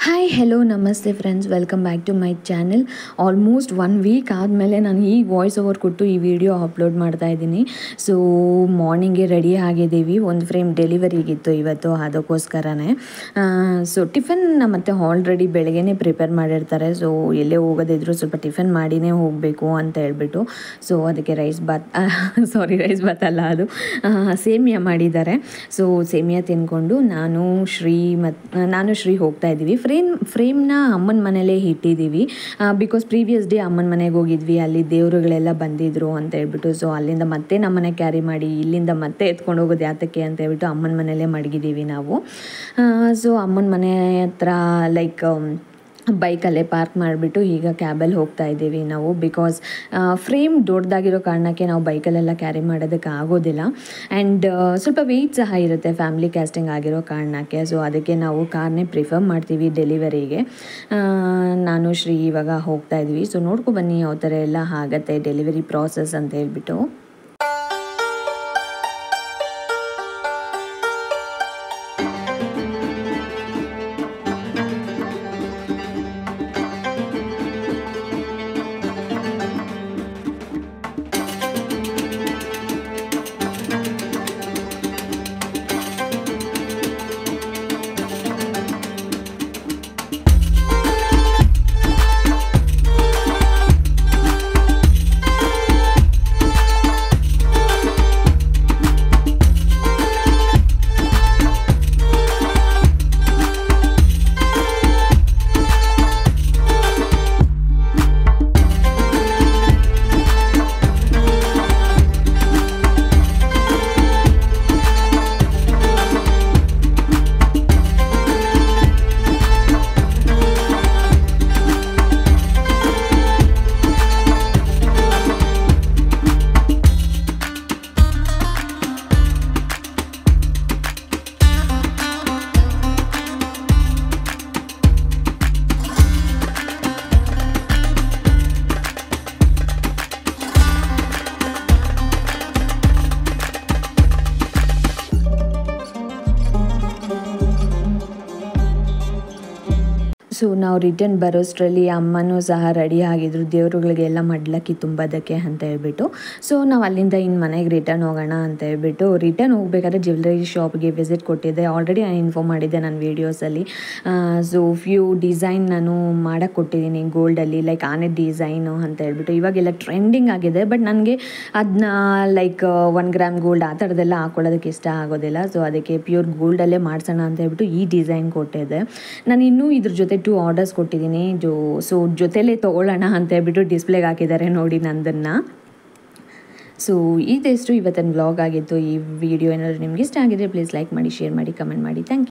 Hi hello ನಮಸ್ತೆ friends, welcome back to my channel. Almost 1 week ಆದಮೇಲೆ ನಾನು ಈಗ ವಾಯ್ಸ್ ಓವರ್ ಕೊಟ್ಟು ಈ ವಿಡಿಯೋ ಅಪ್ಲೋಡ್ ಮಾಡ್ತಾ ಇದ್ದೀನಿ. ಸೊ ಮಾರ್ನಿಂಗ್ಗೆ ರೆಡಿ ಆಗಿದ್ದೀವಿ. ಒಂದು ಫ್ರೇಮ್ ಡೆಲಿವರಿಗಿತ್ತು ಇವತ್ತು, ಅದಕ್ಕೋಸ್ಕರನೇ. ಸೊ ಟಿಫನ್ ಮತ್ತು ಆಲ್ರೆಡಿ ಬೆಳಗ್ಗೆನೇ ಪ್ರಿಪೇರ್ ಮಾಡಿರ್ತಾರೆ. ಸೊ ಎಲ್ಲೇ ಹೋಗೋದಿದ್ರು ಸ್ವಲ್ಪ ಟಿಫನ್ ಮಾಡಿನೇ ಹೋಗಬೇಕು ಅಂತ ಹೇಳ್ಬಿಟ್ಟು, ಸೊ ಅದಕ್ಕೆ ರೈಸ್ ಬಾತ್ ಅಲ್ಲ, ಅದು ಸೇಮಿಯಾ ಮಾಡಿದ್ದಾರೆ. ಸೊ ಸೇಮಿಯಾ ತಿಂದ್ಕೊಂಡು ನಾನು ಶ್ರೀ ಹೋಗ್ತಾ ಇದ್ದೀವಿ. ಫ್ರೇಮ್ನ ಅಮ್ಮನ ಮನೇಲೇ ಇಟ್ಟಿದ್ದೀವಿ. ಬಿಕಾಸ್ ಪ್ರೀವಿಯಸ್ ಡೇ ಅಮ್ಮನ ಮನೆಗೆ ಹೋಗಿದ್ವಿ, ಅಲ್ಲಿ ದೇವರುಗಳೆಲ್ಲ ಬಂದಿದ್ರು ಅಂತ ಹೇಳ್ಬಿಟ್ಟು. ಸೊ ಅಲ್ಲಿಂದ ಮತ್ತೆ ನಮ್ಮನೆ ಕ್ಯಾರಿ ಮಾಡಿ ಇಲ್ಲಿಂದ ಮತ್ತೆ ಎತ್ಕೊಂಡು ಹೋಗೋದು ಯಾತಕ್ಕೆ ಅಂತ ಹೇಳ್ಬಿಟ್ಟು ಅಮ್ಮನ ಮನೇಲೇ ಮಡಗಿದ್ದೀವಿ ನಾವು. ಸೊ ಅಮ್ಮನ ಮನೆ ಹತ್ರ ಬೈಕಲ್ಲೇ ಪಾರ್ಕ್ ಮಾಡಿಬಿಟ್ಟು ಈಗ ಕ್ಯಾಬಲ್ಲಿ ಹೋಗ್ತಾ ಇದ್ದೀವಿ ನಾವು. ಬಿಕಾಸ್ ಫ್ರೇಮ್ ದೊಡ್ಡದಾಗಿರೋ ಕಾರಣಕ್ಕೆ ನಾವು ಬೈಕಲ್ಲೆಲ್ಲ ಕ್ಯಾರಿ ಮಾಡೋದಕ್ಕೆ ಆಗೋದಿಲ್ಲ. ಆ್ಯಂಡ್ ಸ್ವಲ್ಪ ವೆಯ್ಟ್ ಸಹ ಇರುತ್ತೆ ಫ್ಯಾಮಿಲಿ ಕ್ಯಾಸ್ಟಿಂಗ್ ಆಗಿರೋ ಕಾರಣಕ್ಕೆ. ಸೊ ಅದಕ್ಕೆ ನಾವು ಕಾರ್ನೇ ಪ್ರಿಫರ್ ಮಾಡ್ತೀವಿ ಡೆಲಿವರಿಗೆ. ನಾನು ಶ್ರೀ ಇವಾಗ ಹೋಗ್ತಾ ಇದ್ವಿ. ಸೊ ನೋಡ್ಕೊಬನ್ನಿ ಯಾವ ಥರ ಎಲ್ಲ ಆಗುತ್ತೆ ಡೆಲಿವರಿ ಪ್ರಾಸೆಸ್ ಅಂತ ಹೇಳ್ಬಿಟ್ಟು. ಸೊ ನಾವು ರಿಟರ್ನ್ ಬರೋಷ್ಟರಲ್ಲಿ ಅಮ್ಮನೂ ಸಹ ರೆಡಿ ಆಗಿದ್ರು, ದೇವರುಗಳಿಗೆಲ್ಲ ಮಡ್ಲಕ್ಕಿ ತುಂಬೋದಕ್ಕೆ ಅಂತ ಹೇಳ್ಬಿಟ್ಟು. ಸೊ ನಾವು ಅಲ್ಲಿಂದ ಇನ್ನು ಮನೆಗೆ ರಿಟರ್ನ್ ಹೋಗೋಣ ಅಂತ ಹೇಳ್ಬಿಟ್ಟು ರಿಟರ್ನ್ ಹೋಗ್ಬೇಕಾದ್ರೆ ಜ್ಯುವೆಲ್ಲರಿ ಶಾಪ್ಗೆ ವಿಸಿಟ್ ಕೊಟ್ಟಿದ್ದೆ. ಆಲ್ರೆಡಿ ನಾನು ಇನ್ಫಾರ್ಮ್ ಮಾಡಿದ್ದೆ ನನ್ನ ವೀಡಿಯೋಸಲ್ಲಿ. ಸೊ ಫ್ಯೂ ಡಿಸೈನ್ ನಾನು ಮಾಡೋಕ್ಕೆ ಕೊಟ್ಟಿದ್ದೀನಿ ಗೋಲ್ಡಲ್ಲಿ, ಆನೆ ಡಿಸೈನು ಅಂತ ಹೇಳ್ಬಿಟ್ಟು. ಇವಾಗೆಲ್ಲ ಟ್ರೆಂಡಿಂಗ್ ಆಗಿದೆ, ಬಟ್ ನನಗೆ ಅದನ್ನ 1 ಗ್ರಾಮ್ ಗೋಲ್ಡ್ ಆ ಥರದ್ದೆಲ್ಲ ಹಾಕೊಳ್ಳೋದಕ್ಕೆ ಇಷ್ಟ ಆಗೋದಿಲ್ಲ. ಸೊ ಅದಕ್ಕೆ ಪ್ಯೂರ್ ಗೋಲ್ಡಲ್ಲೇ ಮಾಡಿಸೋಣ ಅಂತ ಹೇಳ್ಬಿಟ್ಟು ಈ ಡಿಸೈನ್ ಕೊಟ್ಟಿದ್ದೆ. ನಾನು ಇನ್ನೂ ಇದ್ರ ಜೊತೆ 2 ಆರ್ಡರ್ಸ್ ಕೊಟ್ಟಿದ್ದೀನಿ. ಸೊ ಜೊತೆಲೇ ತೊಗೊಳ್ಳೋಣ ಅಂತ ಹೇಳ್ಬಿಟ್ಟು ಡಿಸ್ಪ್ಲೇಗೆ ಹಾಕಿದ್ದಾರೆ ನೋಡಿ ನಂದನ್ನು. ಸೊ ಇದೆಷ್ಟು ಇವತ್ತಿನ ವ್ಲಾಗ್ ಆಗಿತ್ತು. ಈ ವಿಡಿಯೋ ಏನಾದರೂ ನಿಮ್ಗೆ ಇಷ್ಟ ಆಗಿದ್ರೆ ಪ್ಲೀಸ್ ಲೈಕ್ ಮಾಡಿ, ಶೇರ್ ಮಾಡಿ, ಕಮೆಂಟ್ ಮಾಡಿ. Thank you.